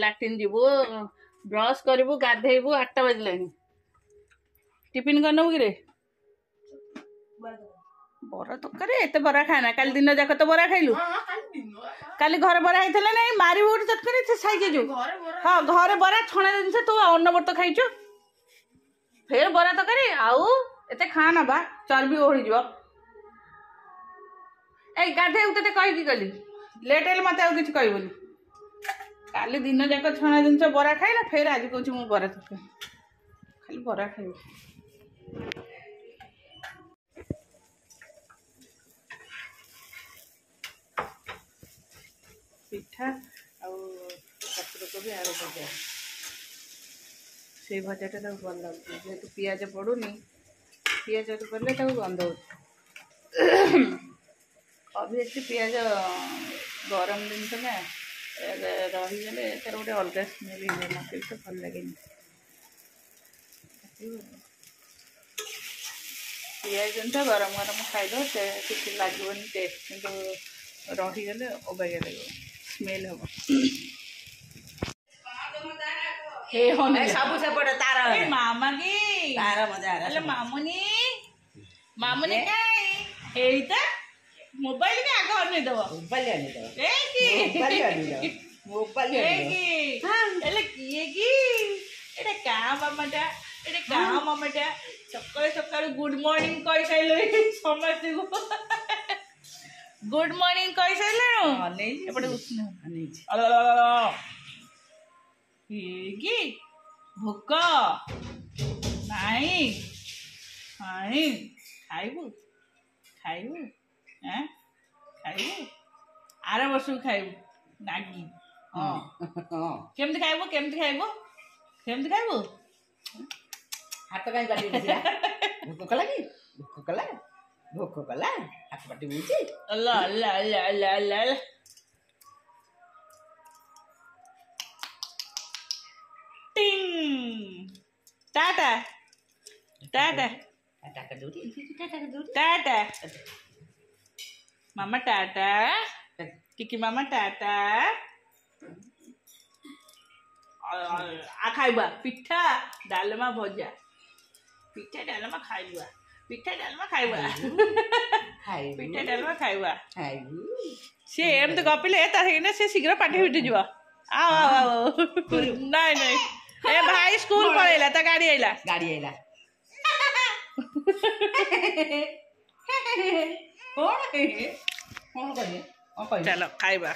लाट्रिन जीवु brush करू गाधेबू 8टा बजलानी tiffin कर नबू कि बरा तरकारी एत बरा खाना काली दिन जाक तो बरा खाइलु काली घर बरा होता ना मारू गोटे तरकारी साइज जो हाँ घरे बरा छणा जिन तू अन्नवर्त खाइचु फेर बरा तरकारी आउ एत खाना बा चर्बी ओढ़ी ए गाधे ते कहीकि गली लेट हेल्ले मत कि कहबनी काली दिन जाक छणा जिन बरा खाइला फेर आज कौच मु बरा तरकारी खाली बरा खाइबी पिठा आतरकोबी आलू भजा से भजाटा तक भल लगे जेहेतु पिज पड़ूनी पिज पड़े गंध हो अभियसली पिज गरम जिनस ना रहीगले तार गोटे अलग स्मेल है मत तो भल लगे पिज जिन गरम गरम खाइद से किसी लगन टेस्ट कि रहीगले अबागिया लगे स्मेल हम हे होने सब सेपटे तारा मामा की तारा मजा आ रहा मामुनी मामुनी काई एइता मोबाइल के आगे आने दो मोबाइल आने दो ए की मोबाइल आने दो हां एले किए की एटा का मामाटा एटा का मामाटा सकाळ सकाळ गुड मॉर्निंग कहि साइलो समझ को गुड मॉर्निंग कहि साइलो नहीं एपटे उठने नहीं कि भोक नाई हाई खाइबू खाइबू हैं खाइबू आर वर्ष खाइबू नागी हाँ केमती खाइबू केमती खाइबू केमती खाइबू हाथ कहीं काटी दिया भोक कला कि भोक कला भोक कला हाथ काटी बुझी अल्लाह अल्लाह अल्लाह अल्लाह अल्लाह टाटा टाटा टाटा मामा टाटा टिकी मामा टाटा आ खाइबा पिठा डालमा भजा पिठा डालमा खाइबा पिठा डालमा खाइबा पिठा डालमा खाइबा से एमती गपिले तार से शीघ्र पाठी फिटी जीव आओ आओ आओ नाई नाई ए भाई स्कूल पळेला ता गाड़ी आइला कौन कहिए चलो खाइबा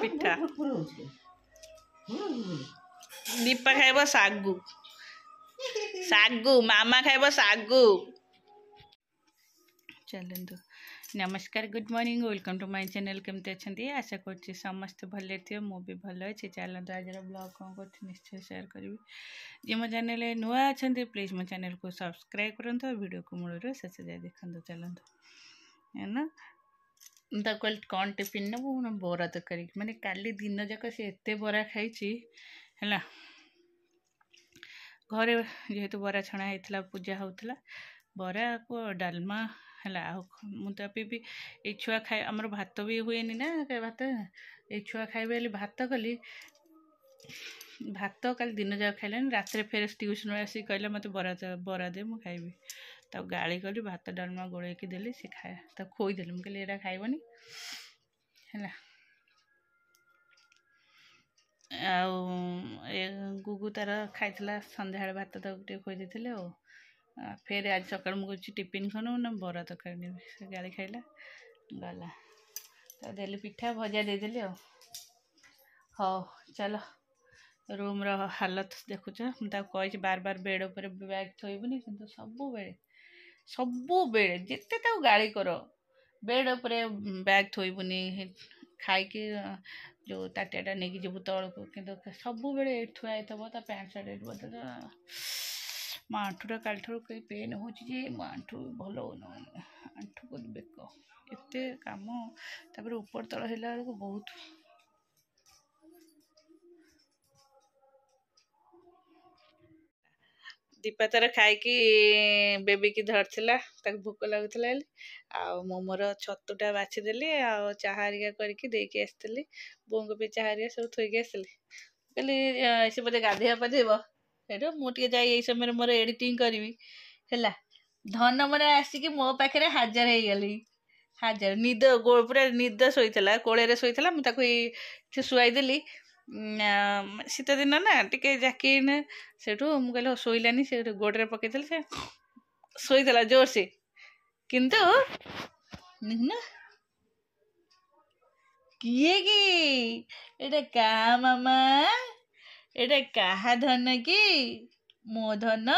पिठा दीपा खाइब सागु सागु मामा खाइब सागु चलतु नमस्कार good morning welcome to my channel केमती अच्छे आशा कर समस्ते भले थे मु भी भल अच्छे चलते आज ब्लॉग कौन कर निश्चय शेयर करी जी मो चैनल नुआ अच्छा प्लीज मो चैनल को सब्सक्राइब करूँ वीडियो को मूल शेष जाए देखते चलतु है ना कहल कौन टिफिन नबू ना बरा तरकारी माने काली दिन जाक से एत बरा खाई है घरे जेहेतु बरा छणा होता पूजा होता बरा को डालमा है मुझे भी ये छुआ खाए आमर भात भी हुए ना भात ये छुआ खाइबे भात कली भात काली दिन जाक खाइले रात फेर ट्यूशन आसिक कहले मत बरा दे मु खाइबी तब गाड़ी कली भात डालमा गोलैकी देली से खाए तब खोईदेली मुझे यहाँ खाइबनी है गुगु तार खाइला संध्या भात तक खोई देते फेर आज सकाल मुझे टिफिन खानु ना बरा तरकारी नहीं से गाड़ी खाइला गला तो देली पिठा भजा देदेली हाँ चलो रूम रो हालत देखुच मुझे कही बार बार बेड उपर बैग थोबनी कि सबु बेले जिते गाड़ी कर बेड उपर बैग थोबनी खाई जो ताटियाटा नहीं जीव तौल को कि सबु बेले थुआई थब पैंट सार्ट बदल मो आंठूटा काल कहीं पेन हो मो आंठू भल हो आंठू को बेक एत कम तापर ऊपर तल है बेलू बहुत दीपा तार खाई बेबी की धरला भोक लगुला मोर छतुटा बाछीदेली आ चाहा हरिका करके आसती बों को भी चाहा हरिका सब थोक आसली कहली से बोधे गाधेया पाधेब सेठू मुझे जाए यही समय मोर एडिटिंग करी है धन मन आसिक मो पाखे हाजर हो गली हाजर निद पूरा निद शोला कोड़े शोला मुझे शुआईदेली शीत दिन ना टे जाकिन सेठू मुझे शोलानी से गोड़े पकईदेली से शोला जोर से किंतु किए कि एटा क्या मामा एटा क्या धन कि मो धन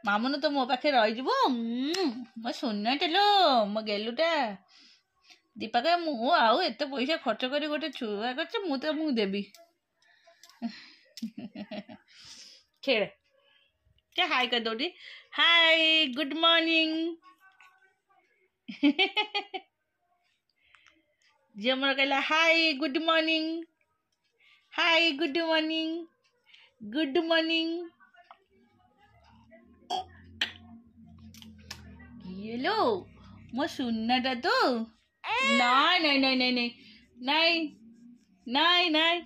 मामुन तो मो पाखे रही मो सुनटे लो मो गेलुटा दीपा कह मु आउ एत पैसा खर्च कर गोटे छुआ कर मुझे तुमको देवी खेल क्या हाय कर दौड़ी हाय गुड मॉर्निंग जी मोर कहला hi good morning hi good morning good morning hello मो सुनना तो नहीं नहीं नहीं नहीं नहीं नहीं नहीं नहीं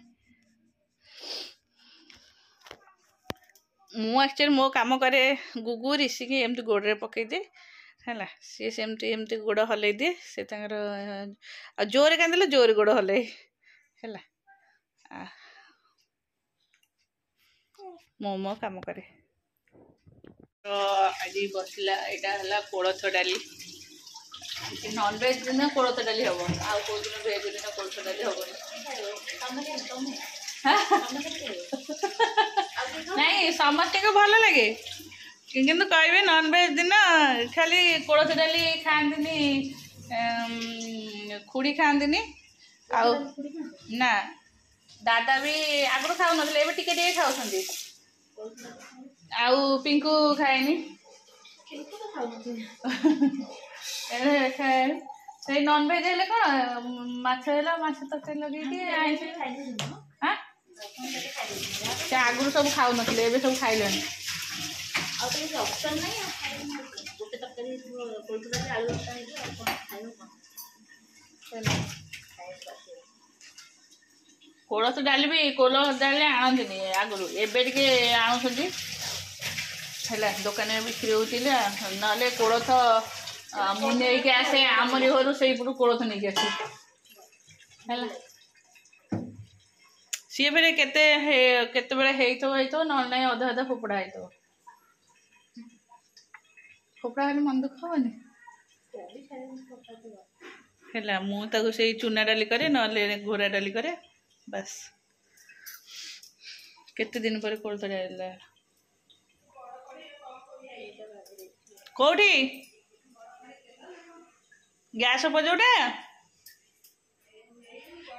मु एक्चुअली मो काम करे गुगु ऋषिक एमती गोड़े पकई दे है सी सेमती एमती गोड़ हल दिए से जोर कांदे जोर गोड़ हल है मो काम करे तो आज बसला यहाँ कोलथ डाली नॉन वेज दिन कोलथ डाली हम आउ कौ दिन भेज दिन कोलथ डाली हम नहीं समस्त को भल लगे किंतु कहे नॉन वेज दिन खाली कोलथ डाली खाती खुड़ी खाती आउ ना दादा भी आगु खाऊ ना टे खाऊँ आउ पिंकू खाएनी खाए से नॉन वेज हेले कौन माछ तरकारी लगे हाँ से आगु सब खाऊ ना सब खाइले कोलथ डाली भी कोलथ डाली आणती आगु एबे आणुंट है दुकान में बिक्री होती ना कोलथ मुझे आसे आमरी घर से कोलथ नहीं आसे है सी बेले केते ना ना अधा अधा फोपड़ा हो फोपड़ा हेल्ले मन दुख हेनी है मुझे चूना डाली करे ना घोरा डाली करे बस केते दिन पर कोलथ डाल कौटी गैस उपजोटा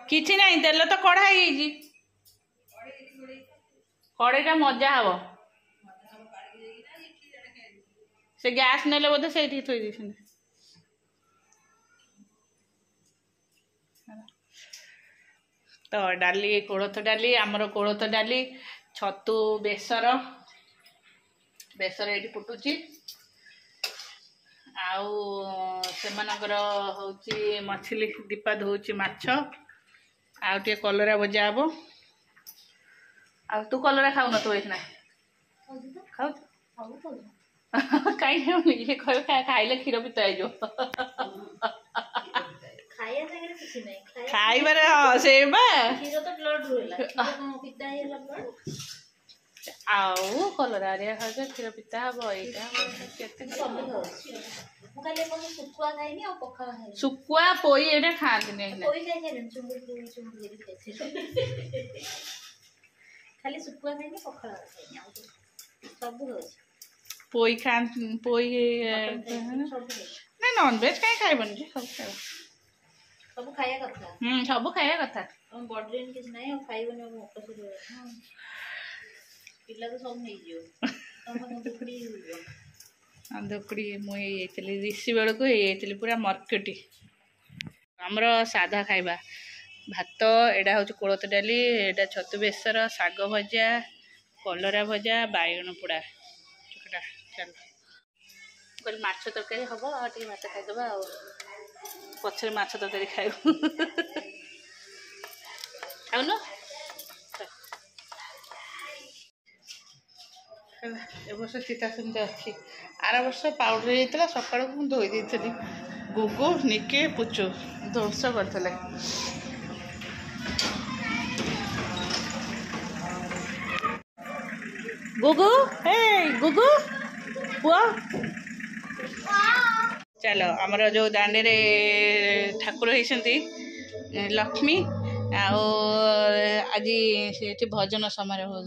किसी ना तेल तो कढ़ाई कड़ईटा मजा हम से गैस ने बोधे से थोड़ी तो डाली कोलथ डाली आमर कोलथ डाली छतु बेसर बेसर ये फुटुची आउ से मछली दीपा धोची माछ आउ टे कलरा भजा हम आ तू कलरा खाऊ न तू इतना खाऊ कहीं खाइले क्षीर पिता हो खाइबार हाँ से आउ कलरा खाऊ क्षीर पिता हम शुकुआ पोई ये खाती खाली सुकुआ खाइनी पखाल सब पोई खान पोई नहीं नॉन वेज कहीं खाइबन जी सब खाया कथा सब खाया कथा हम बॉडी किछ नहीं खाइबन मोटा से पिला तो सब नहीं जियो तम दुखड़ी हो दुखड़ी मुझे ऋषि बेल को पूरा मर्कटी आमर साधा खाइबा भात एडा हूँ कोलथ डाली एडा छतु बेसर शाग भजा कलरा भजा बैगण पोड़ा चकटा चल कहली माछ तरकारी हम टे भात खाईदे पछे माछ तरकारी खाऊ खाऊन ए वर्ष चिता सेमती अच्छी आर वर्ष पाउडर होता सकाल मुझे धोई देती गुगु निके पुचु ध्वंस करते गुगु हे गुगु पुआ चलो आमर जो दांडे रे ठाकुर होती लक्ष्मी आज से भजन समारोह हो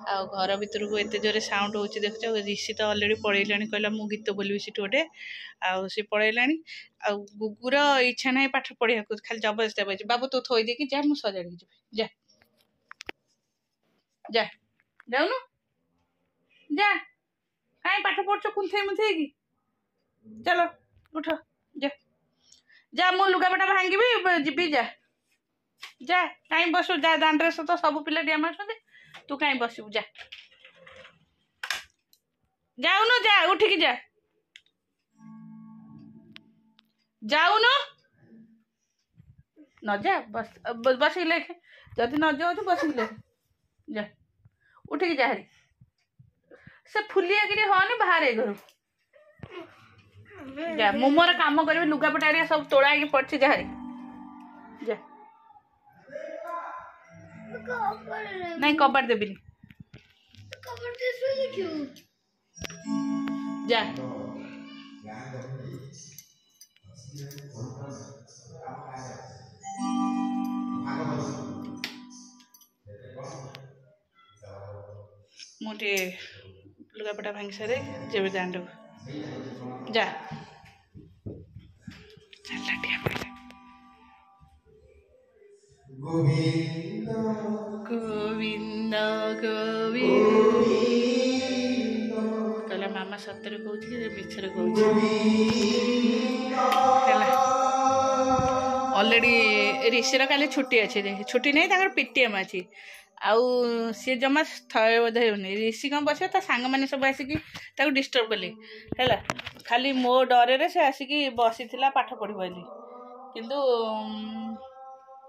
घर भितर को एत जोरे साउंड हो देख ऋषि तो अलरेडी पलैला कहला मु गीत बोलबी से गोटे सी पलैला गुगुर इच्छा ना पाठ पढ़िया खाली जबरदस्त बाबू तू थोई दे कि जा मुझे सजाड़ी जी जा जा जाऊनु जा कहीं पाठ पढ़ कुंथे मुथे की चलो उठ जा जा मु लुगापटा भांगी जीबी जा जा कहीं बसु जा दांडे तो सब पिला डियाम आसते तू कहीं बसबू जा जाऊनु जा उठिकी जा जाऊनु न जा बस बसिक लेखे जदि न जाऊ तो बसिक लेखे जा उठिकी जा हरी से फुलिया गिरी हनी बाहर घर जा मु मोर काम करी लुगापटा सब तोड़ा पड़ी जा हरी जा नहीं कबाड़ देवी जा मुझे लुगापटा भांगी सारे जेबे दांड जा गोविंद गोविंद कहला मामा सतरे कहूँ मिछरे कहूँ अलरेडी ऋषिर काली छुट्टी अच्छे छुट्टी नहीं पीटीएम अच्छी आउ सी जमा थय बोध होनी ऋषि कौन बस सांग मैंने सब आसिकी डिस्टर्ब कले है खाली मो डरे से आसिकी बसी पाठ पढ़ी बोली किंतु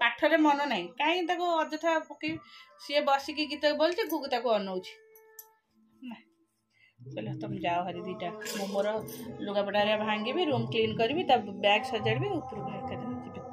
पाठरे मन ना कहीं अजथा पकई सी बसिकी गीत बोलती गुगु ताको अनौछि चलो तुम जाओ हरी दीटा मु मोर लुगापटा भांगी रूम क्लीन करी बैग सजाड़ी ऊपर